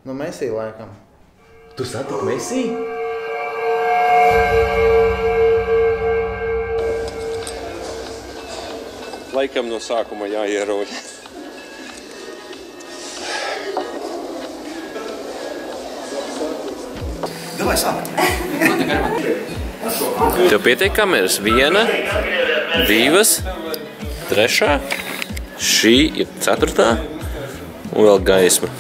Nu, Messi laikam. Tu satiki Messi? Laikam no sākuma jāierauj. Davai sākam. Tev pietiek kameras? 1, 2, 3, šī ir 4. un vēl gaisma.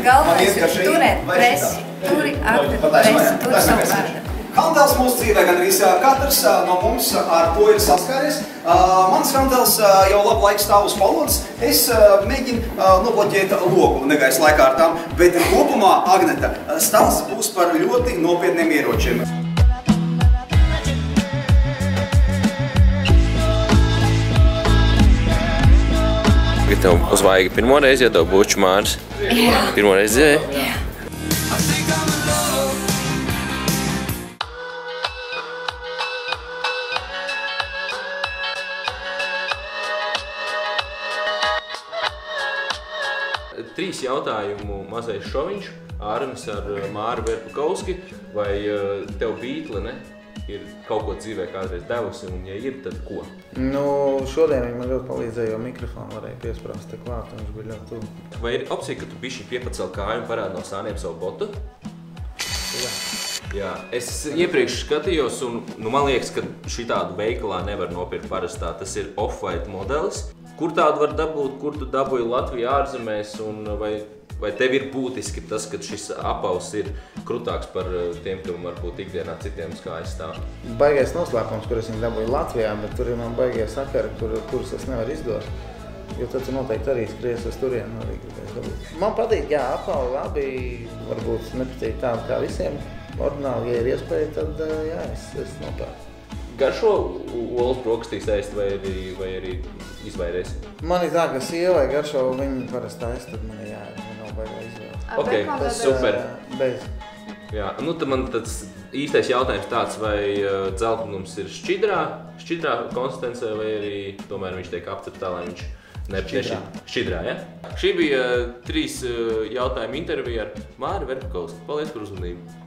Galvenais ir turēt presi, turi akti presi, turi savu vārdu. Handels mūsu dzīvē gan arī katrs no mums ar to ir saskāries. Mans handels jau labu laiku stāv uz palodas. Es mēģinu nobloķēt logu negaisa laikārtām, bet kopumā, Agneta, stāsts būs par ļoti nopietniem ieročiem. Tev uz vaiga pirmo reizi iedod buču Māris? Jā. Pirmo reizi dzēja? Jā. Trīs jautājumu mazais šoviņš. Ārnis ar Māru Verpakovski. Vai tev Beatle, ne? Ir kaut ko dzīvē kādreiz devusi, un ja ir, tad ko? Nu, šodien viņi man ļoti palīdzēja, jo mikrofonu varēja piesprāst te klāt, un viņš bija ļoti tuvu. Vai ir opcija, ka tu bišķi piepacel kāju un parādi no sāniem savu botu? Jā. Es iepriekš skatījos, un man liekas, ka šitādu veikalā nevar nopirkt parastā. Tas ir off-white modelis. Kur tādu var dabūt, kur tu dabūji Latvijā ārzemēs, un vai tev ir būtiski tas, ka šis apaus ir krutāks par tiem, kam varbūt ikdienā citiem uz kājas stāv? Baigais noslēpums, kur es viņu dabūju Latvijā, bet tur ir man baigie sakari, kurus es nevaru izdot. Jo tad tu noteikti arī skries uz turienu arī gribēs dabūt. Man patīk, jā, apavi labi, varbūt nepatīk tādu kā visiem. Ordināli, ja ir iespēja, tad jā, es nopērku. Garšo olas brokastīs ēst vai arī izvairies? Man ir tā, ka sievai garšo, viņi parasti ēst, tad man ir jāēd, man nav baigā izvēle. Ok, super. Bez. Jā, nu tad man tāds īstais jautājums tāds, vai dzeltenums ir šķidrā konsistencē, vai arī tomēr viņš tiek apceptā, lai viņš šķidrā, ja? Šī bija 3 jautājumu intervija ar Māri Verpakovski. Paldies par uzmanību!